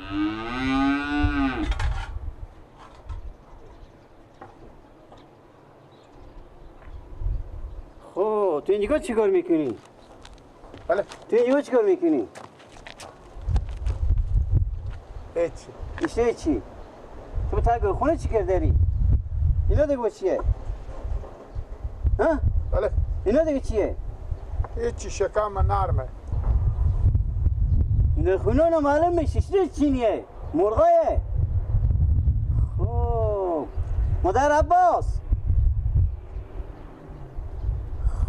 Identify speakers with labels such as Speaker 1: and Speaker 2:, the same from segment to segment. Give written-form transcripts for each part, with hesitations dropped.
Speaker 1: خب تو اینجا چی کار میکنی؟
Speaker 2: بله
Speaker 1: تو اینجا چی کار میکنی؟
Speaker 2: هیچی
Speaker 1: ایشته چی؟ تو تا خونه چی کردی؟ اینا دیگه چیه؟ ها؟
Speaker 2: بله
Speaker 1: اینا دیگه چیه؟
Speaker 2: هیچی شکم نرمه
Speaker 1: نخونه رو معلوم میشه چینیه؟ مرغایه؟ خب مادر عباس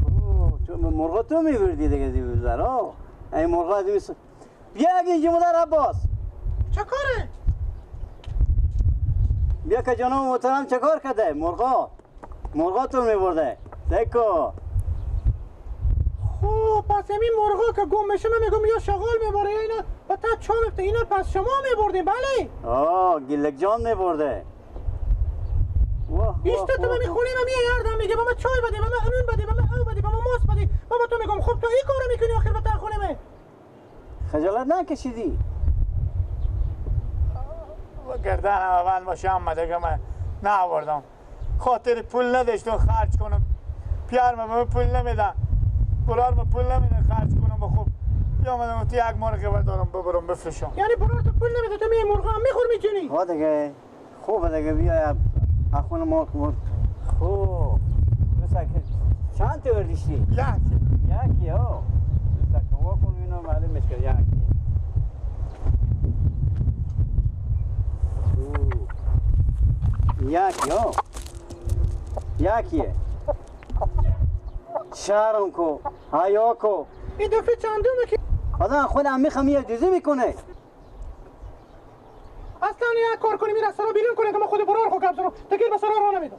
Speaker 1: خب تو مرغا تو میبردی دیگه دیوزر ها این مرغا دیوز بیا اگه اینجا مادر عباس
Speaker 2: چه کاره؟
Speaker 1: بیا که جناب محترم چه کار کرده مرغا تو میبرده دیکو
Speaker 3: خب پس همین مرغا که گم میشه من میگم یا شغال میبره یا اینا با تا چا میفته اینا پس شما میبردین بله؟
Speaker 1: گیلک جان میبرده
Speaker 3: ایشته تو من میخونی من میگردم میگه با ما چای بده با ما انون بده با ما او بده با ما ماست بده با تو میگم خب تو این کارو میکنی آخر با تا خونه من
Speaker 1: خجالت نکشیدی
Speaker 2: گردن من باشه آمده که من نآوردم خاطر پول نداشتم خرج کنم پیار من پول نمیدن برار من پول نمیدن خرج کنم و خوب بیامدم تو یک مرغ بردارم ببرم بفروشم
Speaker 3: یعنی برار تو پول نمیده تو می مرغا هم میخور میکنی
Speaker 1: ها دیگه خوبه دیگه بیا اخوان ما خوب مثلا که چند تا وردیشتی؟ یکی ها مثلا که واکن اینا معلوم میشه یکی یکی ها یکیه شرم کو حیا کو
Speaker 3: این دفعه چندومه که
Speaker 1: آدم خودم میخوام یه دیزی میکنه
Speaker 3: اصلا یک کار کنی میره سرا بیرون کنه که ما خود برار خو کم سرا تکیر به سرا راه نمیدم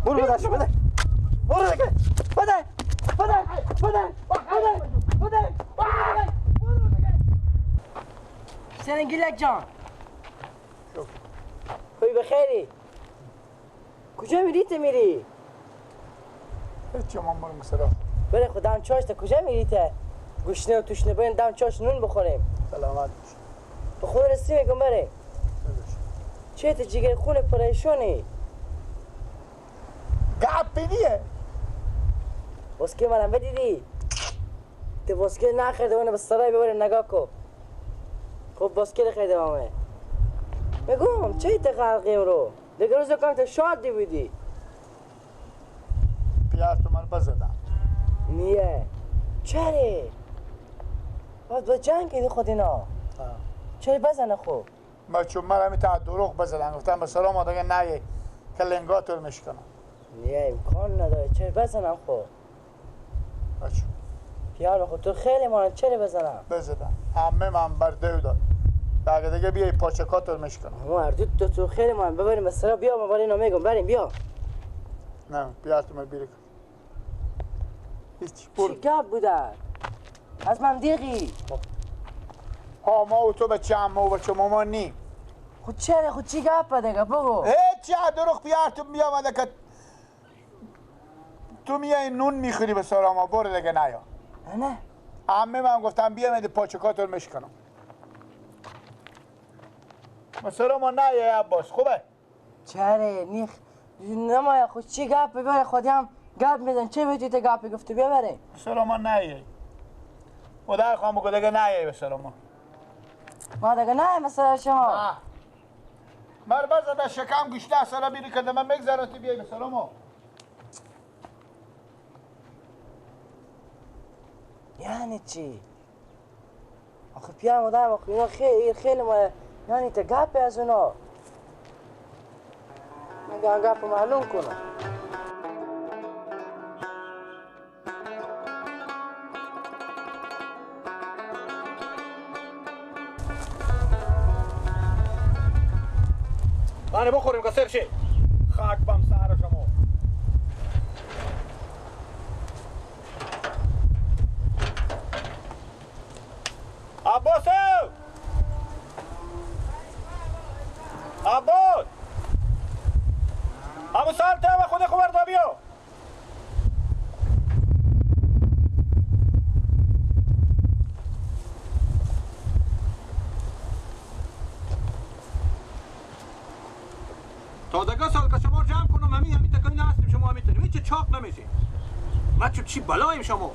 Speaker 1: برو بدش بده برو دیگه بده
Speaker 4: سرنگیلک جان خوبی بخیری کجا میری ته میری
Speaker 2: هیچی من برم سرا
Speaker 4: بله خدا هم چاش تا کجا میری ته گوشنه و توشنه بریم دم چاش نون بخوریم
Speaker 2: سلامت
Speaker 4: به خود رسی میگم بریم چه ته جگر خون پریشونی
Speaker 2: گپ دیه
Speaker 4: باسکه منم بدیدی تو باسکه نخرده اونه به سرای ببریم نگاه کو خب باسکه خریده همه بگم چه ته خلقیم رو دیگه روز کم تو شادی بودی
Speaker 2: پیار تو من بزدم
Speaker 4: نیه چره باید با جنگ کردی خود اینا چرا بزنه خوب
Speaker 2: ما چون من همی تا دروغ بزدن گفتم به سلام آدگه نه که لنگاتور میشکنم
Speaker 4: نیه امکان نداره چرا بزنم خوب
Speaker 2: بچه
Speaker 4: پیار خود تو خیلی مانه چرا بزنم
Speaker 2: بزدم همه من برده داد بعد دیگه بیای پاچکاتور میشکنم
Speaker 4: ما اردو تو خیلی مانه ببریم بسرا بیا ما برای اینا میگم بریم بیا
Speaker 2: نه پیار تو من بیره کن هیچ
Speaker 4: چی
Speaker 2: برو
Speaker 4: گپ بوده از من دیگی
Speaker 2: ها ما و تو بچه همه و بچه ماما نی
Speaker 4: خود چرا خود چی گپ دیگه بگو
Speaker 2: هیچی دروغ پیار تو بیامده که تو میای نون میخوری به سراما برو دیگه نیا
Speaker 4: نه
Speaker 2: همه من گفتم بیامده پاچکاتور میشکنم به سراما نیا عباس خوبه
Speaker 4: چرا نیخ نمایا خود چی گپ ببره خودی هم گپ میزن چه بودی تو گپی گفتی بیا بریم
Speaker 2: به سراما نیا و در خواهم بگو دیگه نیا به سراما
Speaker 4: ما دیگه نه مثلا شما
Speaker 2: مر بزده شکم گشته سرا بیری کنده من میگذارم تو بیای به سراما
Speaker 4: یعنی چی؟ آخه پیام آدم آخه اینا خیلی ما یعنی تا گپی از اونا من گپ معلوم کنم
Speaker 3: بانه بخوریم که سر شی خاک بم سهر شما عباسو عباس ابو سالته و خود خبردا بیا
Speaker 5: تا سال که شما جمع کنم همین تکانی هستیم شما میتونیم هیچ چاق نمیشه بچه چی بلایم شما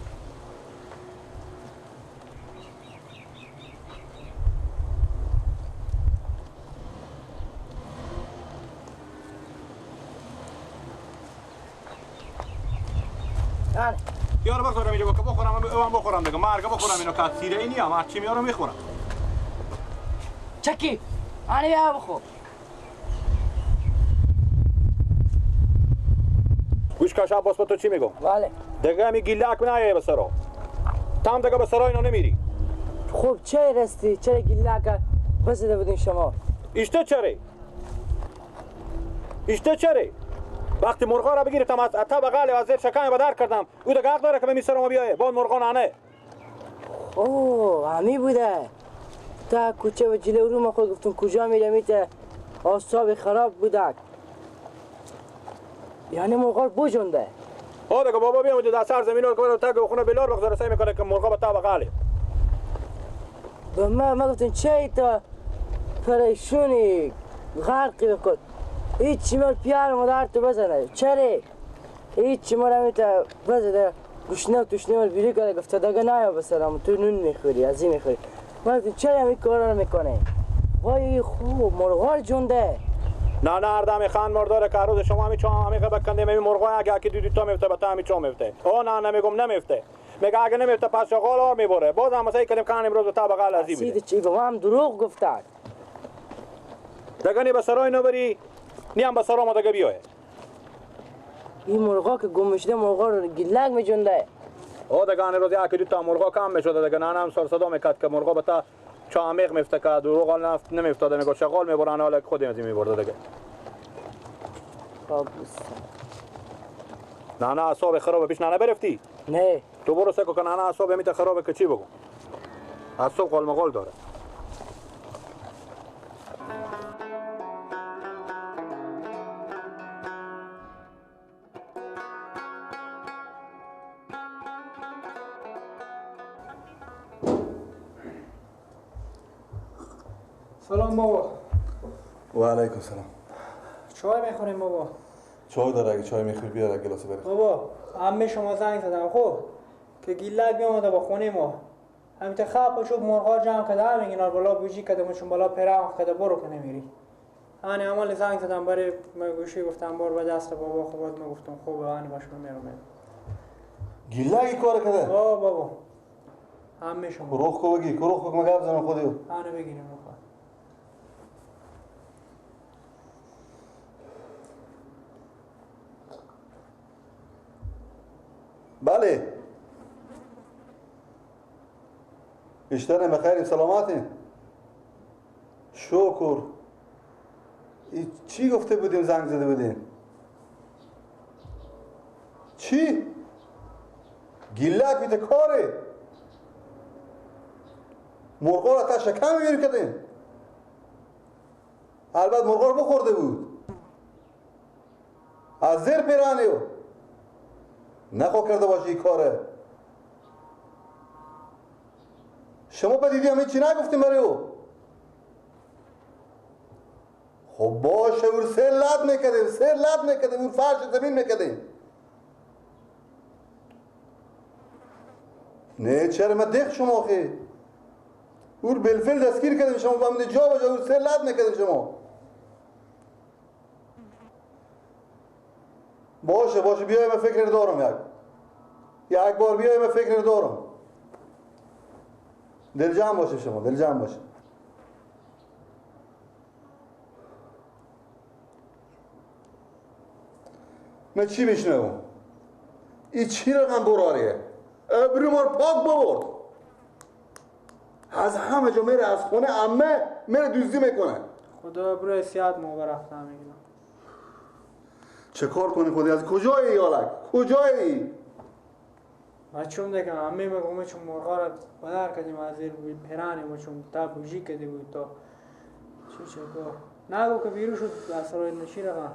Speaker 5: یارو بخورم اینجا که بخورم اون بخورم دیگه مرگ بخورم اینو که سیره ای نیم هر چی میارم میخورم
Speaker 4: چکی آنی بیا بخور
Speaker 5: گوش کاش عباس با تو چی میگم
Speaker 4: بله
Speaker 5: دیگه همی گیلک نایه به سرا تام دیگه به سرا اینو نمیری
Speaker 4: خوب چه رستی چه گیلک بزده بودین شما
Speaker 5: اشته چره وقتی مرغا را بگیرم از اتا بغل و زیر شکم بدر کردم او دیگه حق داره که به می سرم بیایه با مرغا نه
Speaker 4: اوه همی بوده تا کوچه و جلو رو ما خود گفتم کجا میره میته آساب خراب بوده یعنی مرغا بجنده
Speaker 5: دیگه بابا بیام در سر زمین رو که تا خونه بلار بخزر سعی میکنه که مرغا به تا بغله
Speaker 4: به ما گفتم چه تا پریشونی غرقی بکن هیچی مال پیار مادر تو بزنه چره هیچی مال همیتا بزنه گوشنه و توشنه مال بیری کنه گفته دیگه نیا بسرم تو نون میخوری از این میخوری من گفتم چرا همی کارا رو میکنه وای خوب مرغا جنده
Speaker 5: نه اردم خان مردار که روز شما همی چون همی بکنده می مرغا اگه که دو تا میفته بتا همی چون میفته نه نمیگم نمیفته میگه اگه نمیفته پس شغال اور میبره باز هم مسایی کردیم کان امروز تا بغل ازی میده
Speaker 4: چی به هم دروغ گفتن
Speaker 5: دیگه نی به سرای نبری نیم به سرا ما دیگه بیایه
Speaker 4: این مرغا که گم شده مرغا رو گلک میجنده
Speaker 5: دیگه روز یکی دو تا مرغا کم میشده دیگه نانم سر صدا میکرد که مرغا بتا چامیق میفته که دروغ نفت نمیفتاده میگه شغال میبرن حالا خودی از میبرده دیگه نه اعصاب خرابه پیش نه برفتی
Speaker 4: نه
Speaker 5: تو برو سکو که نه اعصاب میته خرابه که چی بگم اعصاب قال مقال داره
Speaker 3: سلام بابا
Speaker 6: و علیکم سلام
Speaker 3: چای میخوریم بابا
Speaker 6: چای داره اگه چای میخوری بیار گلاس بریم
Speaker 3: بابا عمه شما زنگ زدم خب که گیلک بیامده با خونه ما همیته خواب شد مرغا جمع کرده همین اینا بالا بوجی کرده مشون بالا پرام کرده برو که نمیری هانی عمل زنگ زدم برای گوشی گفتم بار به دست بابا خب باز من گفتم خوبه هانی باش میرم
Speaker 6: گیلکی کار کرده
Speaker 3: بابا عمه شما
Speaker 6: روخ کو بگی روخ کو مگه بزنم خودیو
Speaker 3: هانی بگیریم بخواه
Speaker 6: بله اشترم بخیر سلامتی شکر چی گفته بودیم زنگ زده بودیم چی گیلک بیت کاره مرغا را تا شکم میگیری کردیم البته مرغا رو بخورده بود از زیر پیرانیو نخوا کرده باشی این کاره شما بدیدی همه چی نگفتیم برای او خب باشه اون سر لب میکردیم اون فرش زمین میکردیم نه چرا ما دیخ شما خیلی اون بلفل دستگیر کردیم شما با من جا بجا اون سر لب میکردیم شما باشه بیای من فکر دارم یک بار بیای من فکر دارم دل جمع باشه شما دل جمع باشه من چی بشنوم این چی رقم براریه ابری مار پاک ببرد از همه جا میره از خونه عمه میره دوزی میکنه
Speaker 3: خدا برای سیاد ما برفتم میگم
Speaker 6: چه کار کنی خودی از کجایی یالک کجایی
Speaker 3: بچه‌م دیگه عمه میگم چون مرغا را بدر کردیم از زیر پرانی ما چون تا بوجی کرده بود تا چه کار نگو که بیرون شد در سرای نشی رقم